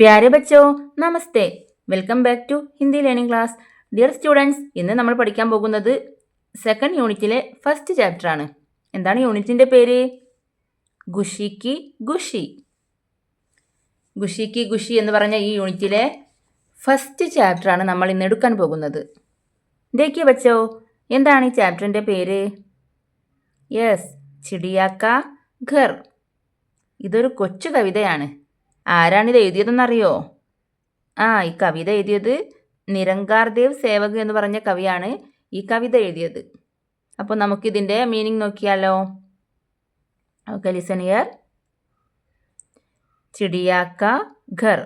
പ്യാരെ ബച്ചോ നമസ്തേ. Welcome back to Hindi learning class. Dear students, ഇന്ന് നമ്മൾ പഠിക്കാൻ പോകുന്നത് സെക്കൻഡ് യൂണിറ്റിലെ ഫസ്റ്റ് ചാപ്റ്റർ ആണ്. എന്താണ് യൂണിറ്റിൻ്റെ പേര്? ഖുഷിക്ക് ഖുഷി. ഖുഷിക്ക് ഖുഷി എന്ന് പറഞ്ഞ ഈ യൂണിറ്റിലെ ഫസ്റ്റ് ചാപ്റ്റർ ആണ് നമ്മൾ ഇന്ന് എടുക്കാൻ പോകുന്നത്. ദേഖിയേ ബച്ചോ, എന്താണ് ഈ ചാപ്റ്ററിൻ്റെ പേര്? യെസ്, ചിടിയാക്ക ഘർ. ഇതൊരു കൊച്ചു കവിതയാണ്. ആരാണിത് എഴുതിയതെന്നറിയോ? ഈ കവിത എഴുതിയത് നിരങ്കാർ ദേവ് സേവക് എന്ന് പറഞ്ഞ കവിയാണ് ഈ കവിത എഴുതിയത്. അപ്പോൾ നമുക്കിതിൻ്റെ മീനിങ് നോക്കിയാലോ? Okay, listen here. ചിടിയാക്ക ഘർ.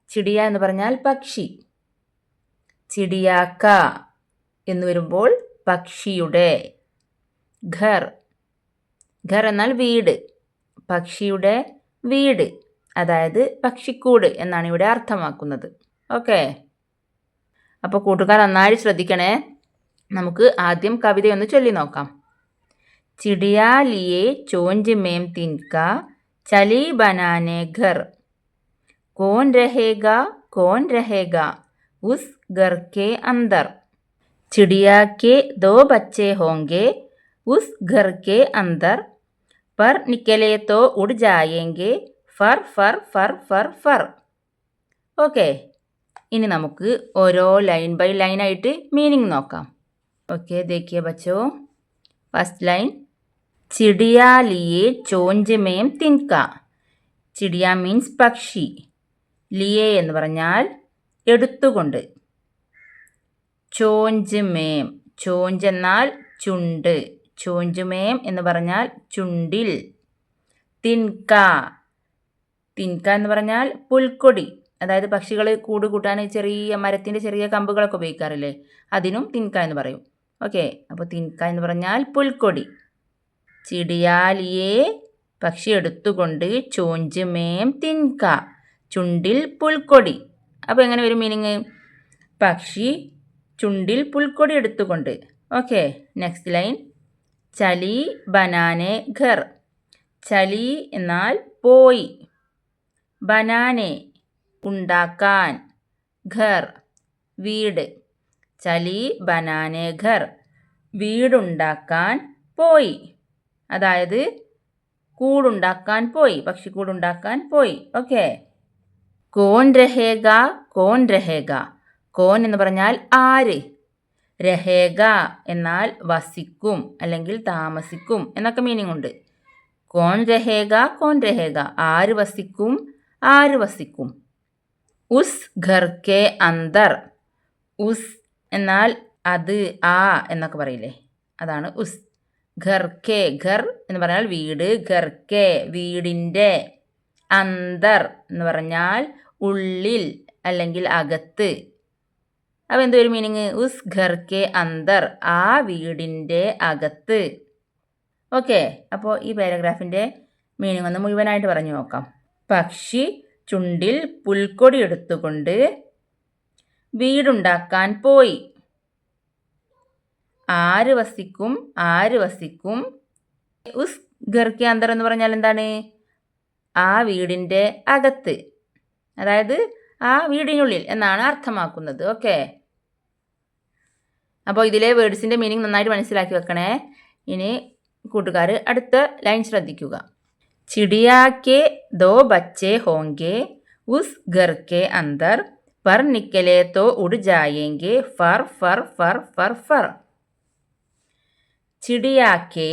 ചിടിയ എന്ന് പറഞ്ഞാൽ പക്ഷി. ചിടിയാക്ക എന്ന് വരുമ്പോൾ പക്ഷിയുടെ. ഘർ. ഘർ എന്നാൽ വീട്. പക്ഷിയുടെ വീട്, അതായത് പക്ഷിക്കൂട് എന്നാണ് ഇവിടെ അർത്ഥമാക്കുന്നത്. ഓക്കെ, അപ്പോൾ കൂട്ടുകാർ നന്നായി ശ്രദ്ധിക്കണേ. നമുക്ക് ആദ്യം കവിതയൊന്ന് ചൊല്ലി നോക്കാം. ചിടിയാ ലിയേ ചോഞ്ച് മേം തിൻക ചലി ബനാനെ ഘർ. കോൻ രഹേഗ ഉസ് ഘർ കെ അന്തർ. ചിടിയാ കെ ദോ ബच्चे होंगे ഉസ് ഘർ കെ അന്തർ. पर निकले तो उड़ जाएंगे ഫർ ഫർ ഫർ ഫർ ഫർ. ഓക്കെ, ഇനി നമുക്ക് ഓരോ ലൈൻ ബൈ ലൈൻ ആയിട്ട് മീനിങ് നോക്കാം. ഓക്കെ, ദേഖിയേ ബച്ചോ. ഫസ്റ്റ് ലൈൻ, ചിടിയാ ലിയേ ചോഞ്ച് മേം തിൻക. ചിടിയ മീൻസ് പക്ഷി. ലിയേ എന്ന് പറഞ്ഞാൽ എടുത്തുകൊണ്ട്. ചോഞ്ച് മേം, ചോഞ്ച് എന്നാൽ ചുണ്ട്. ചോഞ്ച് മേം എന്ന് പറഞ്ഞാൽ ചുണ്ടിൽ. തിൻക, തിൻക എന്ന് പറഞ്ഞാൽ പുൽക്കൊടി. അതായത് പക്ഷികൾ കൂട് കൂട്ടാൻ ചെറിയ മരത്തിൻ്റെ ചെറിയ കമ്പുകളൊക്കെ ഉപയോഗിക്കാറില്ലേ, അതിനും തിൻക എന്ന് പറയും. ഓക്കെ, അപ്പോൾ തിൻക എന്ന് പറഞ്ഞാൽ പുൽക്കൊടി. ചിടിയാലിയെ പക്ഷി എടുത്തുകൊണ്ട്, ചോഞ്ച് മേം തിൻക ചുണ്ടിൽ പുൽക്കൊടി. അപ്പോൾ എങ്ങനെ വരും മീനിങ്? പക്ഷി ചുണ്ടിൽ പുൽക്കൊടി എടുത്തുകൊണ്ട്. ഓക്കെ, നെക്സ്റ്റ് ലൈൻ, ചലി ബനാനെ ഘർ. ചലി എന്നാൽ പോയി. ബനാനെ ഉണ്ടാക്കാൻ. ഘർ വീട്. ചലി ബനാനെ ഘർ വീടുണ്ടാക്കാൻ പോയി. അതായത് കൂടുണ്ടാക്കാൻ പോയി, പക്ഷിക്കൂടുണ്ടാക്കാൻ പോയി. ഓക്കെ, കോൻ രഹേഗ. കോൻ രഹേഗ, കോൻ എന്ന് പറഞ്ഞാൽ ആര്. രഹേഗ എന്നാൽ വസിക്കും അല്ലെങ്കിൽ താമസിക്കും എന്നൊക്കെ മീനിങ് ഉണ്ട്. കോൻ രഹേഗ, കോൻ രഹേഗ ആര് വസിക്കും, ആര് വസിക്കും. ഉസ് ഘർ കെ അന്തർ. ഉസ് എന്നാൽ അത്, ആ എന്നൊക്കെ പറയില്ലേ, അതാണ് ഉസ്. ഘർ കെ, ഘർ എന്ന് പറഞ്ഞാൽ വീട്. ഘർ കെ വീടിൻ്റെ. അന്തർ എന്ന് പറഞ്ഞാൽ ഉള്ളിൽ അല്ലെങ്കിൽ അകത്ത്. അപ്പോൾ എന്തൊരു മീനിങ്? ഉസ് ഘർ കെ അന്തർ, ആ വീടിൻ്റെ അകത്ത്. ഓക്കെ, അപ്പോൾ ഈ പാരഗ്രാഫിൻ്റെ മീനിങ് ഒന്ന് മുഴുവനായിട്ട് പറഞ്ഞു നോക്കാം. പക്ഷി ചുണ്ടിൽ പുൽക്കൊടി എടുത്തുകൊണ്ട് വീടുണ്ടാക്കാൻ പോയി. ആര് വസിക്കും, ആര് വസിക്കും. ഉസ് ഘർ കെ അന്തർ എന്ന് പറഞ്ഞാൽ എന്താണ്? ആ വീടിൻ്റെ അകത്ത്, അതായത് ആ വീടിനുള്ളിൽ എന്നാണ് അർത്ഥമാക്കുന്നത്. ഓക്കെ, അപ്പോൾ ഇതിലെ വേർഡ്സിൻ്റെ മീനിങ് നന്നായിട്ട് മനസ്സിലാക്കി വെക്കണേ. ഇനി കൂട്ടുകാർ അടുത്ത ലൈൻ ശ്രദ്ധിക്കുക. ചിടിയാ കെ ദോ ബच्चे होंगे ഉസ് ഘർ കെ അന്തർ. पर निकले तो उड़ जाएंगे ഫർ ഫർ ഫർ ഫർ ഫർ. ചിടിയാ കെ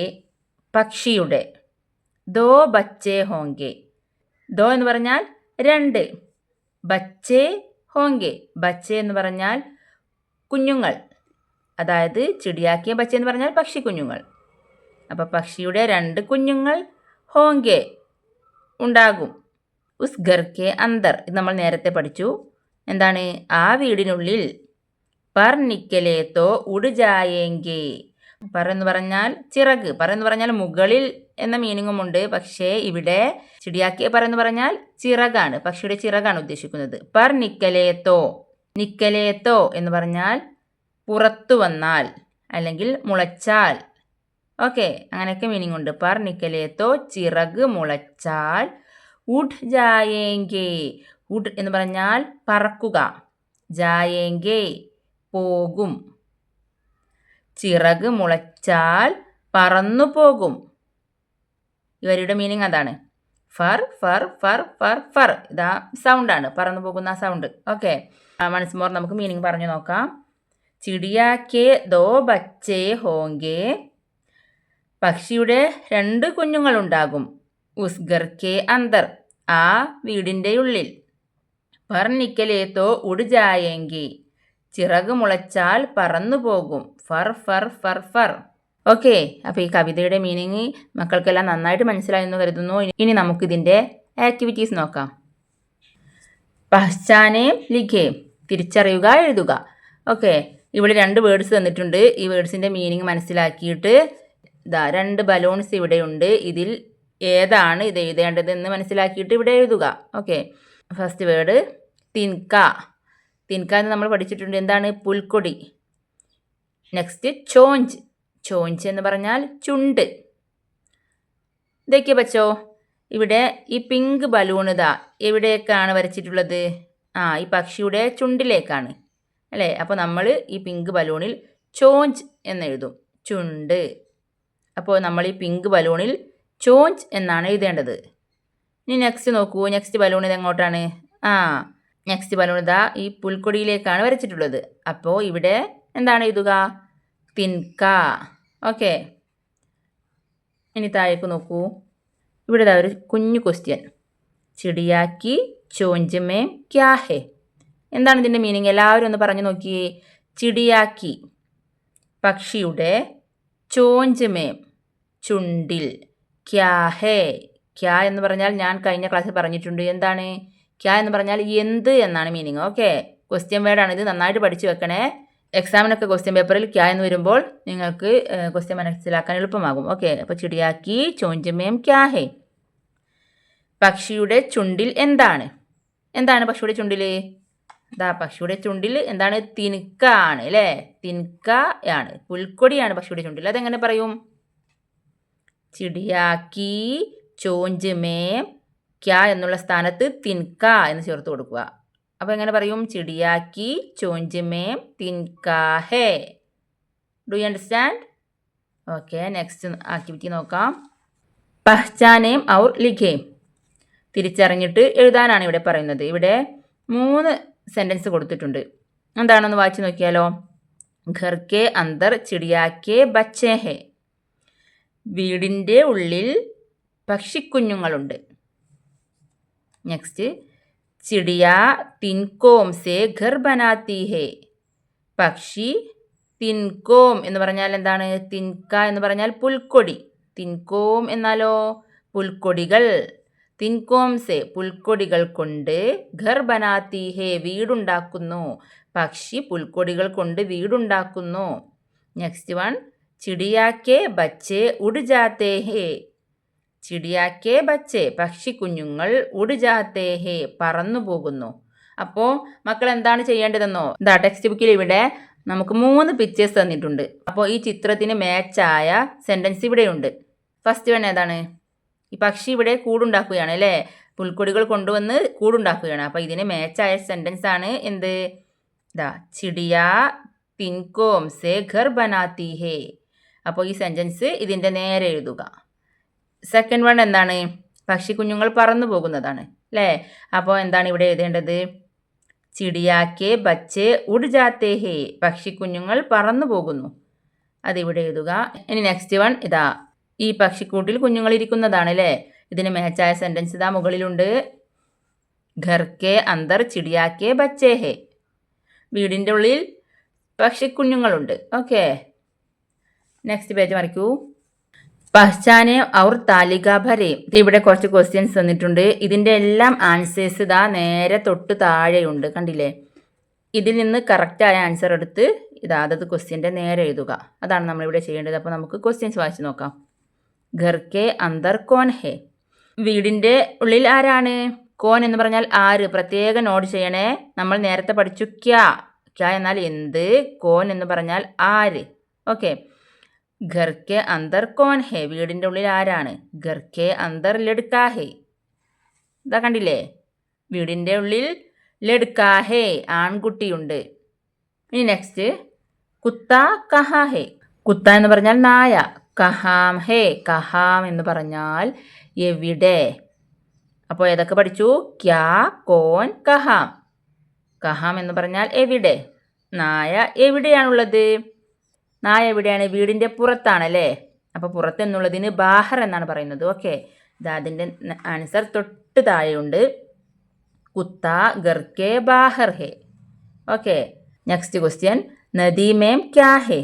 പക്ഷിയുടെ. ദോ ബच्चे होंगे, ദോ എന്ന് പറഞ്ഞാൽ രണ്ട്. ബच्चे होंगे, ബच्चे എന്ന് പറഞ്ഞാൽ കുഞ്ഞുങ്ങൾ. അതായത് ചിടിയാക്കിയ ബच्चे എന്ന് പറഞ്ഞാൽ പക്ഷി കുഞ്ഞുങ്ങൾ. അപ്പോൾ പക്ഷിയുടെ രണ്ട് കുഞ്ഞുങ്ങൾ ഹോങ്കെ ഉണ്ടാകും. ഉസ് ഘർ കെ അന്തർ, ഇത് നമ്മൾ നേരത്തെ പഠിച്ചു. എന്താണ്? ആ വീടിനുള്ളിൽ. പർ നിക്കലേ തോ ഉഡ് ജായേങ്കെ. പറ എന്ന് പറഞ്ഞാൽ ചിറക്. പറ എന്ന് പറഞ്ഞാൽ മുകളിൽ എന്ന മീനിങ്ങുമുണ്ട്. പക്ഷേ ഇവിടെ ചിടിയാക്കിയ പറ എന്ന് പറഞ്ഞാൽ ചിറകാണ്, പക്ഷിയുടെ ചിറകാണ് ഉദ്ദേശിക്കുന്നത്. പർ നിക്കലേ തോ, നിക്കലേ തോ എന്ന് പറഞ്ഞാൽ പുറത്തു വന്നാൽ അല്ലെങ്കിൽ മുളച്ചാൽ. ഓക്കെ, അങ്ങനെയൊക്കെ മീനിങ് ഉണ്ട്. പർ നിക്കലേ തോ ചിറക് മുളച്ചാൽ. ഉഡ് ജായേങ്കെ, ഉഡ് എന്ന് പറഞ്ഞാൽ പറക്കുക. ജായേങ്കെ പോകും. ചിറക് മുളച്ചാൽ പറന്നു പോകും. ഇവരുടെ മീനിങ് അതാണ്. ഫർ ഫർ ഫർ ഫർ ഫർ, ഇതാ സൗണ്ടാണ്, പറന്നു പോകുന്ന സൗണ്ട്. ഓക്കെ, വൺസ് മോർ നമുക്ക് മീനിങ് പറഞ്ഞു നോക്കാം. ചിടിയാക്കെ ദോ ബച്ചേ ഹോങ്കെ, പക്ഷിയുടെ 2 കുഞ്ഞുങ്ങളുണ്ടാകും. ഉസ്ഗർക്കെ അന്തർ, ആ വീടിൻ്റെ ഉള്ളിൽ. പർ നിക്കലേ തോ ഉഡ് ജായേങ്കി, ചിറക് മുളച്ചാൽ പറന്നു പോകും. ഫർ ഫർ ഫർ ഫർ. ഓക്കെ, അപ്പോൾ ഈ കവിതയുടെ മീനിങ് മക്കൾക്കെല്ലാം നന്നായിട്ട് മനസ്സിലായെന്ന് കരുതുന്നു. ഇനി നമുക്കിതിൻ്റെ ആക്ടിവിറ്റീസ് നോക്കാം. പഹ്ചാനേ ലിഖേ, തിരിച്ചറിയുക, എഴുതുക. ഓക്കെ, ഇവിടെ 2 വേർഡ്സ് തന്നിട്ടുണ്ട്. ഈ വേർഡ്സിൻ്റെ മീനിങ് മനസ്സിലാക്കിയിട്ട് 2 ബലൂൺസ് ഇവിടെയുണ്ട്. ഇതിൽ ഏതാണ് ഇത് എഴുതേണ്ടതെന്ന് മനസ്സിലാക്കിയിട്ട് ഇവിടെ എഴുതുക. ഓക്കെ, ഫസ്റ്റ് വേർഡ് തിൻക. തിൻക എന്ന് നമ്മൾ പഠിച്ചിട്ടുണ്ട്. എന്താണ്? പുൽക്കൊടി. നെക്സ്റ്റ് ചോഞ്ച്. ചോഞ്ച് എന്ന് പറഞ്ഞാൽ ചുണ്ട്. ഇതൊക്കെ പച്ചോ, ഇവിടെ ഈ പിങ്ക് ബലൂൺ എവിടേക്കാണ് വരച്ചിട്ടുള്ളത്? ഈ പക്ഷിയുടെ ചുണ്ടിലേക്കാണ് അല്ലേ? അപ്പോൾ നമ്മൾ ഈ പിങ്ക് ബലൂണിൽ ചോഞ്ച് എന്നെഴുതും, ചുണ്ട്. അപ്പോൾ നമ്മൾ ഈ പിങ്ക് ബലൂണിൽ ചോഞ്ച് എന്നാണ് എഴുതേണ്ടത്. ഇനി നെക്സ്റ്റ് നോക്കൂ, നെക്സ്റ്റ് ബലൂൺ ഇത് എങ്ങോട്ടാണ്? നെക്സ്റ്റ് ബലൂൺ ഈ പുൽക്കൊടിയിലേക്കാണ് വരച്ചിട്ടുള്ളത്. അപ്പോൾ ഇവിടെ എന്താണ് എഴുതുക? തിൻക. ഓക്കെ, ഇനി താഴേക്ക് നോക്കൂ. ഇവിടെ ഒരു കുഞ്ഞു ക്വസ്റ്റ്യൻ. ചിടിയാക്കി ചോഞ്ച് മേ ക്യാ ഹേ? എന്താണ് ഇതിൻ്റെ മീനിങ്? എല്ലാവരും ഒന്ന് പറഞ്ഞു നോക്കിയേ. ചിടിയാക്കി പക്ഷിയുടെ, ചോഞ്ച് മേ ചുണ്ടിൽ, ക്യാ ഹേ, ക്യാ എന്ന് പറഞ്ഞാൽ ഞാൻ കഴിഞ്ഞ ക്ലാസ്സിൽ പറഞ്ഞിട്ടുണ്ട്. എന്താണ് ക്യാ എന്ന് പറഞ്ഞാൽ? എന്ത് എന്നാണ് മീനിങ്. ഓക്കെ, ക്വസ്റ്റ്യൻ വേർഡാണ് ഇത്, നന്നായിട്ട് പഠിച്ചു വെക്കണേ. എക്സാമിനൊക്കെ ക്വസ്റ്റ്യൻ പേപ്പറിൽ ക്യാ എന്ന് വരുമ്പോൾ നിങ്ങൾക്ക് ക്വസ്റ്റ്യൻ മനസ്സിലാക്കാൻ എളുപ്പമാകും. ഓക്കെ, അപ്പോൾ ചിടിയാക്കി ചോഞ്ച് മേം ക്യാ ഹേ? പക്ഷിയുടെ ചുണ്ടിൽ എന്താണ്? എന്താണ് പക്ഷിയുടെ ചുണ്ടിൽ? പക്ഷിയുടെ ചുണ്ടിൽ എന്താണ്? തിൻക ആണ് അല്ലേ? തിൻക ആണ്, പുൽക്കൊടിയാണ് പക്ഷിയുടെ ചുണ്ടിൽ. അതെങ്ങനെ പറയും? ചിടിയാക്കി ചോഞ്ച് മേം ക്യാ എന്നുള്ള സ്ഥാനത്ത് തിൻക എന്ന് ചേർത്ത് കൊടുക്കുക. അപ്പോൾ എങ്ങനെ പറയും? ചിടിയാക്കി ചോഞ്ച് മേം തിൻക ഹേ. Do you understand? Okay, next activity നോക്കാം. പഹ്ചാനേം ഔർ ലിഖേം, തിരിച്ചറിഞ്ഞിട്ട് എഴുതാനാണ് ഇവിടെ പറയുന്നത്. ഇവിടെ 3 സെൻറ്റൻസ് കൊടുത്തിട്ടുണ്ട്. എന്താണെന്ന് വായിച്ചു നോക്കിയാലോ. ഘർ കെ അന്തർ ചിടിയാക്കെ ബച്ചേ ഹേ, വീടിൻ്റെ ഉള്ളിൽ പക്ഷിക്കുഞ്ഞുങ്ങളുണ്ട്. നെക്സ്റ്റ്, ചിടിയ തിൻകോം സേ ഘർ ബനാത്തി ഹേ, പക്ഷി തിൻകോം എന്ന് പറഞ്ഞാൽ എന്താണ്? തിൻക എന്ന് പറഞ്ഞാൽ പുൽക്കൊടി. തിൻകോം എന്നാലോ പുൽക്കൊടികൾ. തിൻകോം സേ പുൽക്കൊടികൾ കൊണ്ട്, ഘർ ബനാത്തി ഹേ വീടുണ്ടാക്കുന്നു. പക്ഷി പുൽക്കൊടികൾ കൊണ്ട് വീടുണ്ടാക്കുന്നു. നെക്സ്റ്റ് വൺ, ചിടിയാക്കെ ബച്ചേ ഉഡ് ജാത്തേ ഹേ, ചിടിയാക്കെ ബച്ചേ പക്ഷിക്കുഞ്ഞുങ്ങൾ, ഉഡ് ജാത്തേ ഹേ പറന്നു പോകുന്നു. അപ്പോൾ മക്കൾ എന്താണ് ചെയ്യേണ്ടതെന്നോ, ടെക്സ്റ്റ് ബുക്കിൽ ഇവിടെ നമുക്ക് 3 പിക്ചേഴ്സ് തന്നിട്ടുണ്ട്. അപ്പോൾ ഈ ചിത്രത്തിന് മാച്ചായ സെൻറ്റൻസ് ഇവിടെയുണ്ട്. ഫസ്റ്റ് വൺ ഏതാണ്? ഈ പക്ഷി ഇവിടെ കൂടുണ്ടാക്കുകയാണ് അല്ലേ? പുൽക്കൊടികൾ കൊണ്ടുവന്ന് കൂടുണ്ടാക്കുകയാണ്. അപ്പോൾ ഇതിന് മാച്ചായ സെൻറ്റൻസ് ആണ് എന്ത്? ചിടിയ തിൻകോം സേ ഘർ ബനാത്തി ഹേ. അപ്പോൾ ഈ സെൻറ്റൻസ് ഇതിൻ്റെ നേരെ എഴുതുക. സെക്കൻഡ് വൺ എന്താണ്? പക്ഷിക്കുഞ്ഞുങ്ങൾ പറന്നു പോകുന്നതാണ് അല്ലേ? അപ്പോൾ എന്താണ് ഇവിടെ എഴുതേണ്ടത്? ചിടിയാക്കെ ബച്ചേ ഉഡ് ജാത്തേ ഹേ, പക്ഷിക്കുഞ്ഞുങ്ങൾ പറന്നു പോകുന്നു. അതിവിടെ എഴുതുക. ഇനി നെക്സ്റ്റ് വൺ ഈ പക്ഷിക്കൂട്ടിൽ കുഞ്ഞുങ്ങൾ ഇരിക്കുന്നതാണ് അല്ലേ? ഇതിന് മാച്ചായ സെൻറ്റൻസ് മുകളിലുണ്ട്. ഘർ കെ അന്തർ ചിടിയാക്കെ ബച്ചേ ഹേ, വീടിൻ്റെ ഉള്ളിൽ പക്ഷിക്കുഞ്ഞുങ്ങളുണ്ട്. ഓക്കെ, നെക്സ്റ്റ് പേജ് മറിക്കൂ. പഹ്ചാനെ ഔർ താലിക ഭരേ, ഇവിടെ കുറച്ച് ക്വസ്റ്റ്യൻസ് തന്നിട്ടുണ്ട്. ഇതിൻ്റെ എല്ലാം ആൻസേഴ്സ് നേരെ തൊട്ട് താഴെയുണ്ട്, കണ്ടില്ലേ? ഇതിൽ നിന്ന് കറക്റ്റായ ആൻസർ എടുത്ത് അതത് ക്വസ്റ്റ്യൻ്റെ നേരെ എഴുതുക. അതാണ് നമ്മളിവിടെ ചെയ്യേണ്ടത്. അപ്പോൾ നമുക്ക് ക്വസ്റ്റ്യൻസ് വായിച്ച് നോക്കാം. ഘർ കെ അന്തർ കോൻ ഹേ, വീടിൻ്റെ ഉള്ളിൽ ആരാണ്? കോൻ എന്ന് പറഞ്ഞാൽ ആര്? പ്രത്യേകം നോട്ട് ചെയ്യണേ. നമ്മൾ നേരത്തെ പഠിച്ചു ക്യാ. ക്യാ എന്നാൽ എന്ത്, കോൻ എന്ന് പറഞ്ഞാൽ ആര്. ഓക്കെ, ഘർ കെ അന്തർ കോൻ ഹേ, വീടിൻ്റെ ഉള്ളിൽ ആരാണ്? ഘർ കെ അന്തർ ലഡ്കാ ഹേ. കണ്ടില്ലേ? വീടിൻ്റെ ഉള്ളിൽ ലഡ്കാ ഹേ ആൺകുട്ടിയുണ്ട്. ഇനി നെക്സ്റ്റ് കുത്ത കഹാ ഹേ. കുത്ത എന്ന് പറഞ്ഞാൽ നായ. കഹാം ഹേ കഹാം എന്ന് പറഞ്ഞാൽ എവിടെ. അപ്പോൾ ഏതൊക്കെ പഠിച്ചു? ക്യാ, കോൻ, കഹാം. കഹാം എന്ന് പറഞ്ഞാൽ എവിടെ. നായ എവിടെയാണുള്ളത്? നായ എവിടെയാണ്? വീടിൻ്റെ പുറത്താണല്ലേ. അപ്പോൾ പുറത്ത് എന്നുള്ളതിന് ബാഹർ എന്നാണ് പറയുന്നത്. ഓക്കെ, അതിൻ്റെ ആൻസർ തൊട്ട് താഴെയുണ്ട്. കുത്ത ഗർക്കെ ബാഹർ ഹേ. Okay, next question. നദി മേം ക്യാ ഹേ.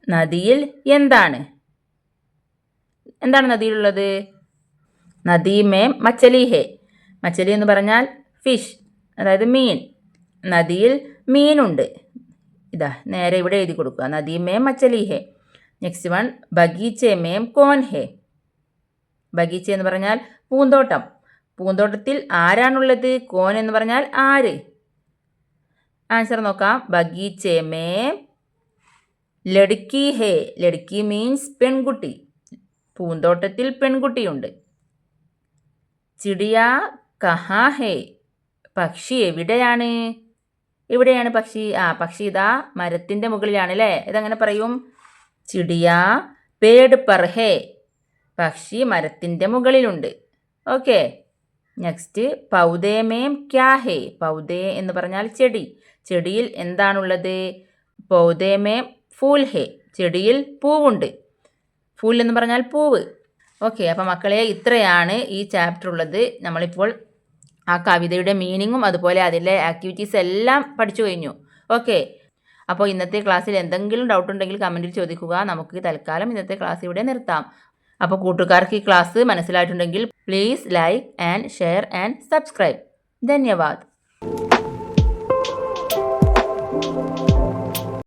നദിയിൽ എന്താണ്? എന്താണ് നദിയിലുള്ളത്? നദി മേം മച്ചലി ഹേ. മച്ചലി എന്ന് പറഞ്ഞാൽ ഫിഷ്, അതായത് മീൻ. നദിയിൽ മീനുണ്ട്. ഇതാ നേരെ ഇവിടെ എഴുതി കൊടുക്കുക. നദി മേം മച്ചലി ഹേ. Next one. ബഗീച്ചെ മേം കോൻ ഹേ. ബഗീച്ച എന്ന് പറഞ്ഞാൽ പൂന്തോട്ടം. പൂന്തോട്ടത്തിൽ ആരാണുള്ളത്? കോൻ എന്ന് പറഞ്ഞാൽ ആര്? ആൻസർ നോക്കാം. ബഗീച്ചെ മേം ലഡ്കി ഹേ. ലഡ്കി മീൻസ് പെൺകുട്ടി. പൂന്തോട്ടത്തിൽ പെൺകുട്ടിയുണ്ട്. ചിടിയ കഹാ ഹേ. പക്ഷി എവിടെയാണ്? എവിടെയാണ് പക്ഷി? പക്ഷി ഇതാ മരത്തിൻ്റെ മുകളിലാണ് അല്ലേ. ഇതെങ്ങനെ പറയും? ചിടിയ പേട് പർ ഹേ. പക്ഷി മരത്തിൻ്റെ മുകളിലുണ്ട്. Okay, next. പൗദേ മേം ക്യാ ഹേ. പൗദേ എന്ന് പറഞ്ഞാൽ ചെടി. ചെടിയിൽ എന്താണുള്ളത്? പൗദേ മേം ഫൂൽ ഹേ. ചെടിയിൽ പൂവുണ്ട്. ഫൂൽ എന്ന് പറഞ്ഞാൽ പൂവ്. ഓക്കെ, അപ്പോൾ മക്കളെ ഇത്രയാണ് ഈ ചാപ്റ്റർ ഉള്ളത്. നമ്മളിപ്പോൾ ആ കവിതയുടെ മീനിങ്ങും അതുപോലെ അതിലെ ആക്ടിവിറ്റീസ് എല്ലാം പഠിച്ചു കഴിഞ്ഞു. ഓക്കെ, അപ്പോൾ ഇന്നത്തെ ക്ലാസ്സിൽ എന്തെങ്കിലും ഡൗട്ട് ഉണ്ടെങ്കിൽ കമൻറ്റിൽ ചോദിക്കുക. നമുക്ക് തൽക്കാലം ഇന്നത്തെ ക്ലാസ് ഇവിടെ നിർത്താം. അപ്പോൾ കൂട്ടുകാർക്ക് ഈ ക്ലാസ് മനസ്സിലായിട്ടുണ്ടെങ്കിൽ please like and share and subscribe. ധന്യവാദ്.